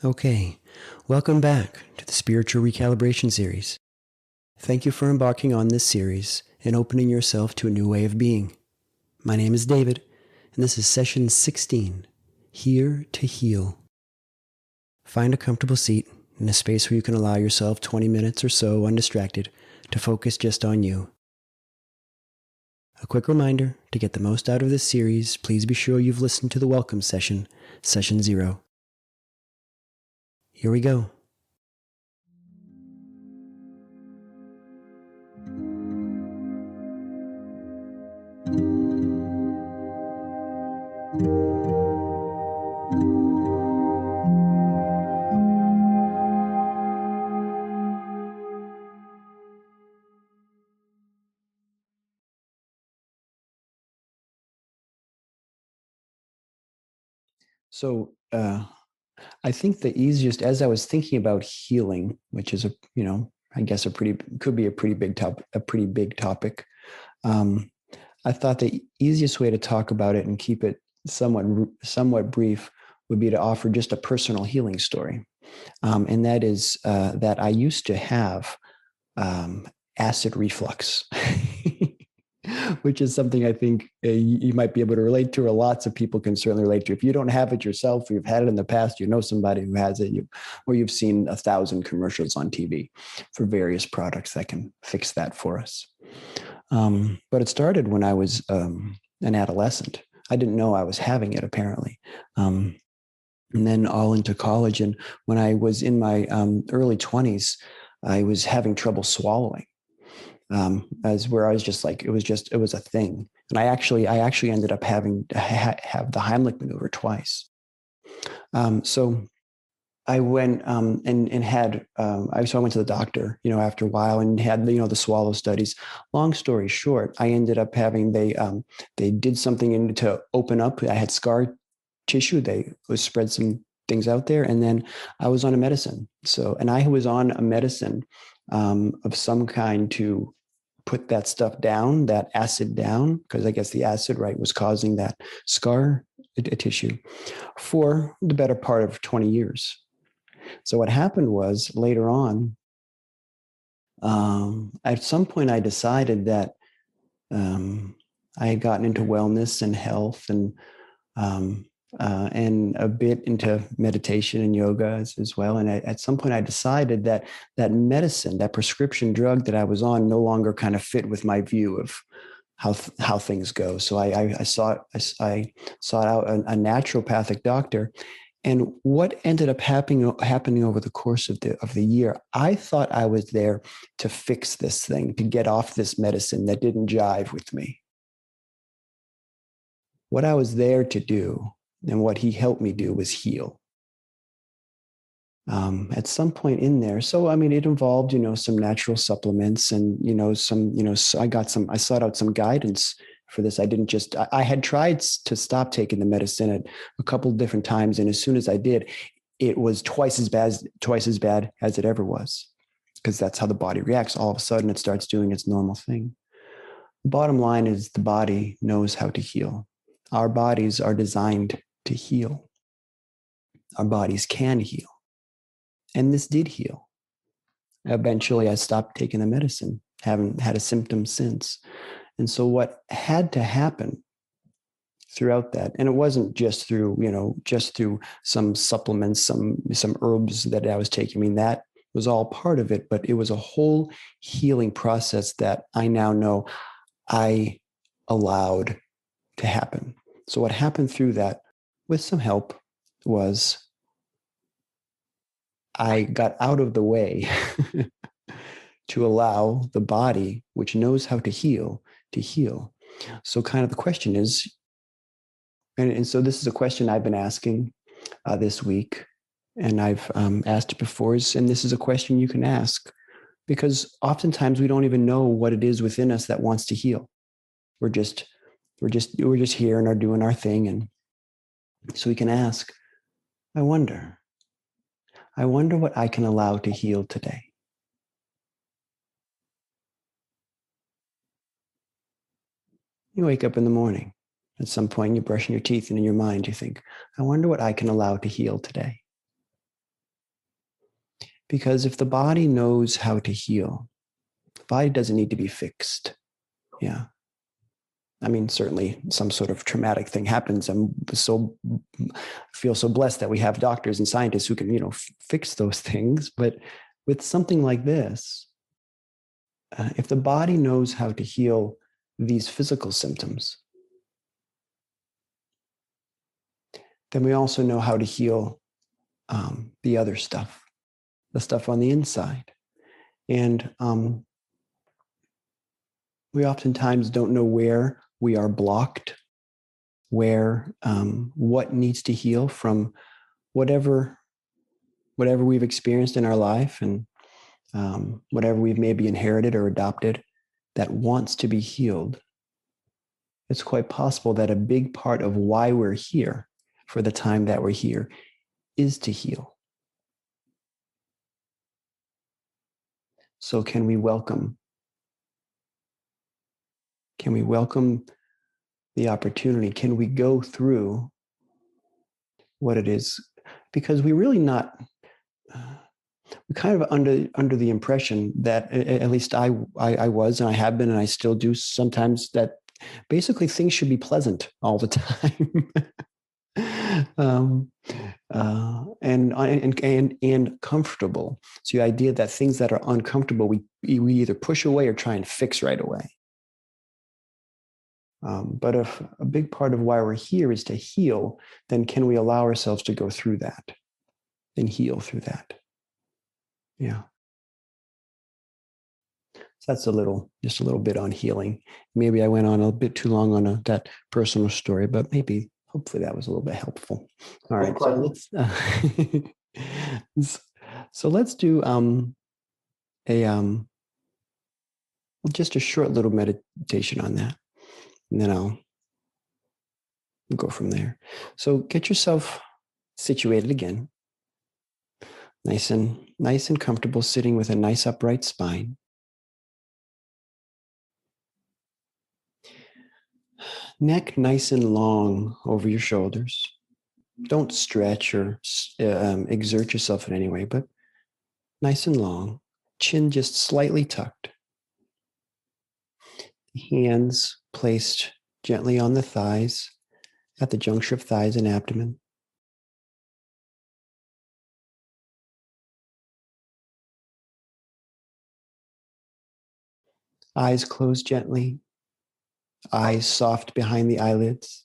Okay, welcome back to the Spiritual Recalibration Series. Thank you for embarking on this series and opening yourself to a new way of being. My name is David, and this is session 16, Here to Heal. Find a comfortable seat in a space where you can allow yourself 20 minutes or so undistracted to focus just on you. A quick reminder, to get the most out of this series, please be sure you've listened to the welcome session, session 0. Here we go. So, I think the easiest, as I was thinking about healing, which is I guess could be a pretty big topic. I thought the easiest way to talk about it and keep it somewhat brief would be to offer just a personal healing story. And that is that I used to have acid reflux, which is something I think you might be able to relate to, or lots of people can certainly relate to. If you don't have it yourself, or you've had it in the past, you know somebody who has it, or you've seen 1,000 commercials on TV for various products that can fix that for us. But it started when I was an adolescent. I didn't know I was having it, apparently. And then all into college. And when I was in my early 20s, I was having trouble swallowing. As where I was just like, it was a thing. And I actually ended up having to have the Heimlich maneuver twice. So I went and had, so I went to the doctor, after a while, and had, the swallow studies. Long story short, I ended up having, they did something to open up. I had scar tissue. They spread some things out there. And then I was on a medicine. And I was on a medicine of some kind to put that stuff down, that acid down, because I guess the acid, right, was causing that scar tissue for the better part of 20 years. So what happened was later on, at some point I decided that I had gotten into wellness and health and a bit into meditation and yoga as well. And at some point I decided that medicine, that prescription drug that I was on, no longer kind of fit with my view of how things go. So I sought out a naturopathic doctor. And what ended up happening over the course of the year, I thought I was there to fix this thing, to get off this medicine that didn't jive with me. What I was there to do, and what he helped me do, was heal. At some point in there, so I mean, it involved some natural supplements and I sought out some guidance for this. I had tried to stop taking the medicine at a couple of different times, and as soon as I did, it was twice as bad as it ever was, because that's how the body reacts. All of a sudden, it starts doing its normal thing. The bottom line is the body knows how to heal. Our bodies are designed to heal. Our bodies can heal. And this did heal. Eventually, I stopped taking the medicine, haven't had a symptom since. And so what had to happen throughout that, and it wasn't just through some supplements, some herbs that I was taking. I mean, that was all part of it, but it was a whole healing process that I now know I allowed to happen. So what happened through that, with some help, was I got out of the way to allow the body, which knows how to heal, to heal. So kind of the question is, and so this is a question I've been asking this week, and I've asked it before, and this is a question you can ask, because oftentimes we don't even know what it is within us that wants to heal. We're just here and are doing our thing. And so we can ask, I wonder what I can allow to heal today. You wake up in the morning. At some point, you're brushing your teeth, and in your mind, you think, I wonder what I can allow to heal today. Because if the body knows how to heal, the body doesn't need to be fixed. Yeah. I mean, certainly some sort of traumatic thing happens. Feel so blessed that we have doctors and scientists who can, fix those things. But with something like this, if the body knows how to heal these physical symptoms, then we also know how to heal the other stuff, the stuff on the inside. And we oftentimes don't know where we are blocked, where what needs to heal from whatever we've experienced in our life, and whatever we've maybe inherited or adopted that wants to be healed. It's quite possible that a big part of why we're here for the time that we're here is to heal. So can we welcome the opportunity? Can we go through what it is? Because we're really not, we're kind of under the impression that, at least I was, and I have been, and I still do sometimes, that basically things should be pleasant all the time. And comfortable. So the idea that things that are uncomfortable, we either push away or try and fix right away. But if a big part of why we're here is to heal, then can we allow ourselves to go through that and heal through that? Yeah. So that's just a little bit on healing. Maybe I went on a bit too long on that personal story, but hopefully that was a little bit helpful. All right. So let's do just a short little meditation on that, and then I'll go from there. So get yourself situated again, nice and comfortable, sitting with a nice upright spine. Neck nice and long over your shoulders. Don't stretch or exert yourself in any way, but nice and long. Chin just slightly tucked. Hands placed gently on the thighs, at the juncture of thighs and abdomen. Eyes closed gently. Eyes soft behind the eyelids.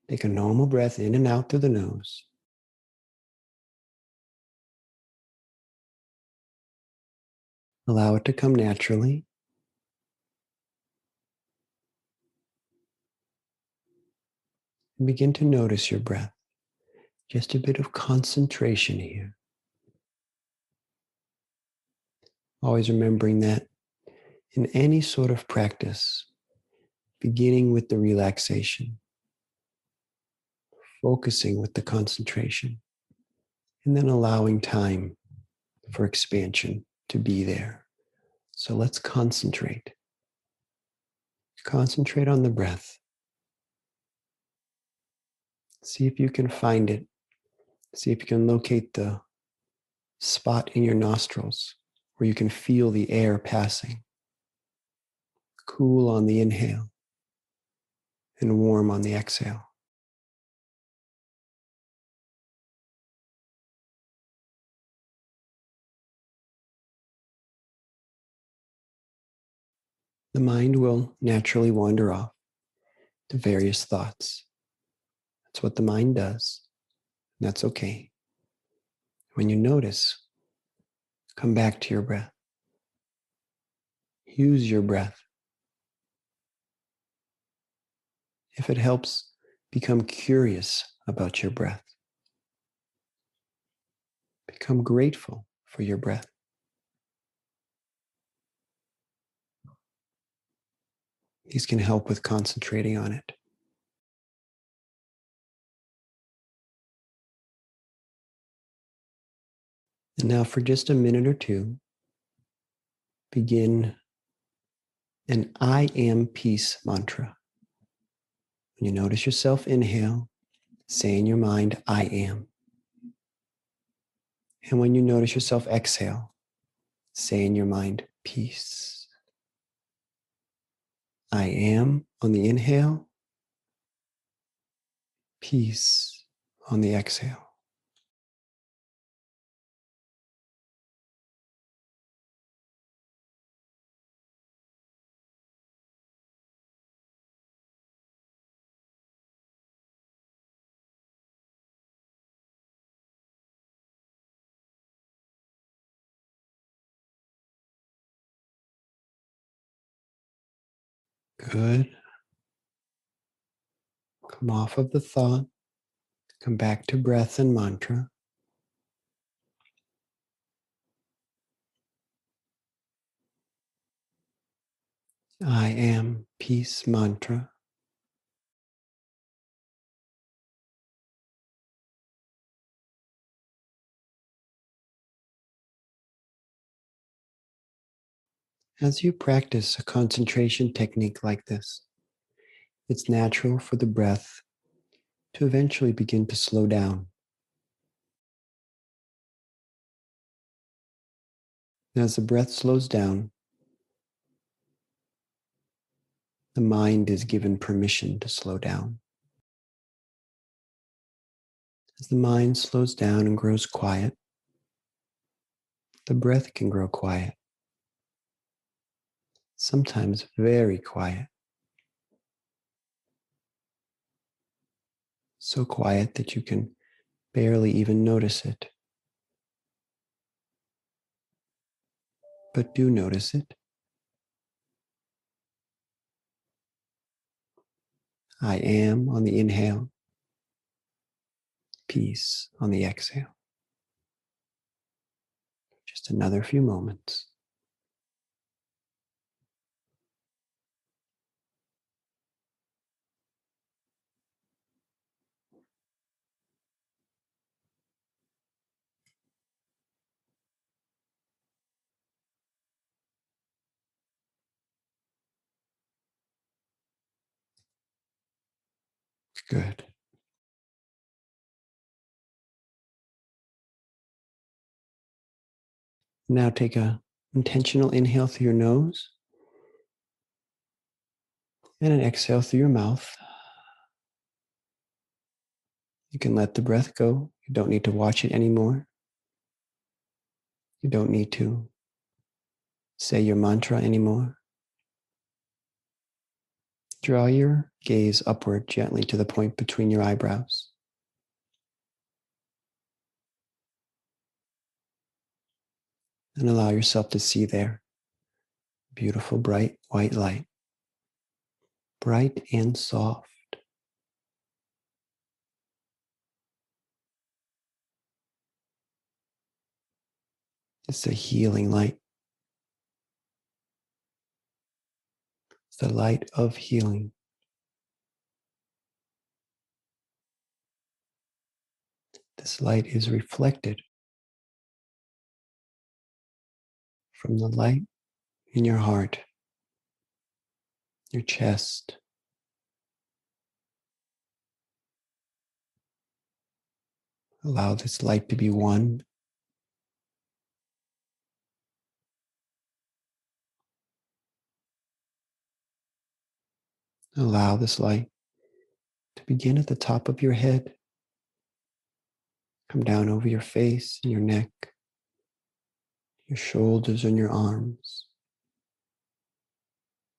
Take a normal breath in and out through the nose. Allow it to come naturally. And begin to notice your breath. Just a bit of concentration here. Always remembering that in any sort of practice, beginning with the relaxation, focusing with the concentration, and then allowing time for expansion to be there. So let's concentrate. Concentrate on the breath. See if you can find it. See if you can locate the spot in your nostrils where you can feel the air passing. Cool on the inhale and warm on the exhale. The mind will naturally wander off to various thoughts. That's what the mind does. And that's okay. When you notice, come back to your breath. Use your breath. If it helps, become curious about your breath. Become grateful for your breath. These can help with concentrating on it. And now for just a minute or two, begin an I am peace mantra. When you notice yourself inhale, say in your mind, I am. And when you notice yourself exhale, say in your mind, peace. I am on the inhale, peace on the exhale. Good. Come off of the thought. Come back to breath and mantra. I am peace mantra. As you practice a concentration technique like this, it's natural for the breath to eventually begin to slow down. As the breath slows down, the mind is given permission to slow down. As the mind slows down and grows quiet, the breath can grow quiet, sometimes very quiet, so quiet that you can barely even notice it. But do notice it. I am on the inhale, peace on the exhale. Just another few moments. Good. Now take a intentional inhale through your nose and an exhale through your mouth. You can let the breath go. You don't need to watch it anymore. You don't need to say your mantra anymore. Draw your gaze upward gently to the point between your eyebrows. And allow yourself to see there beautiful, bright, white light. Bright and soft. It's a healing light. It's the light of healing. This light is reflected from the light in your heart, your chest. Allow this light to be one. Allow this light to begin at the top of your head, come down over your face and your neck, your shoulders and your arms,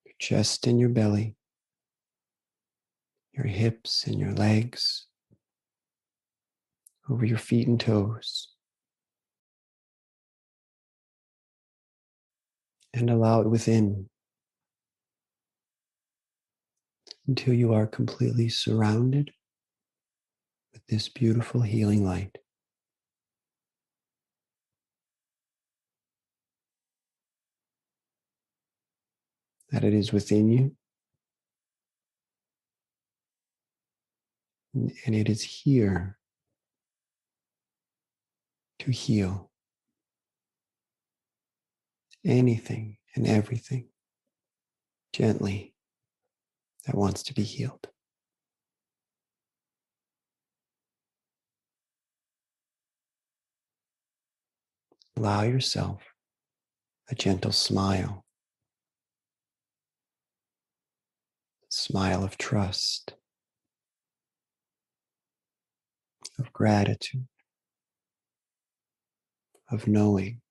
your chest and your belly, your hips and your legs, over your feet and toes. And allow it within until you are completely surrounded with this beautiful healing light. That it is within you and it is here to heal anything and everything gently that wants to be healed. allow yourself a gentle smile, smile of trust, of gratitude, of knowing.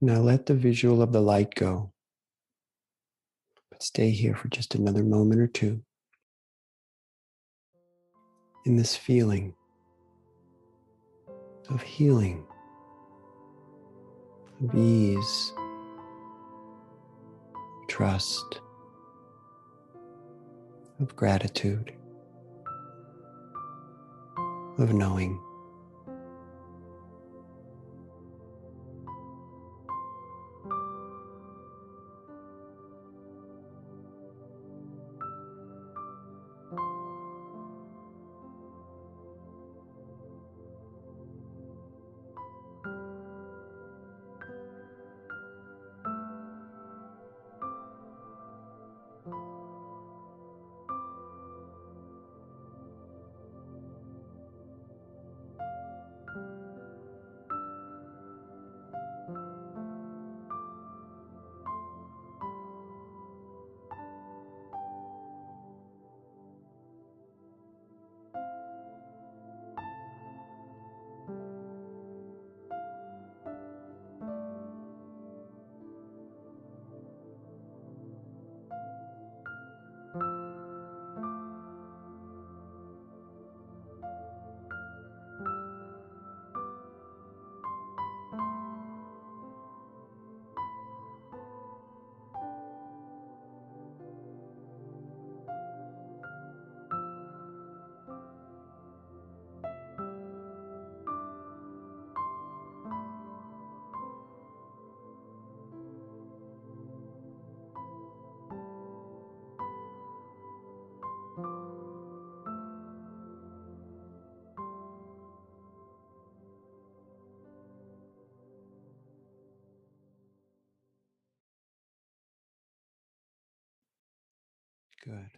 Now let the visual of the light go, but stay here for just another moment or two in this feeling of healing, of ease, trust, of gratitude, of knowing. Good.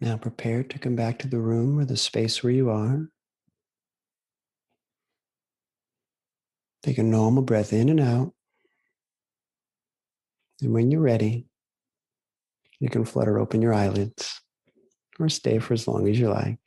Now prepare to come back to the room or the space where you are. Take a normal breath in and out. And when you're ready, you can flutter open your eyelids or stay for as long as you like.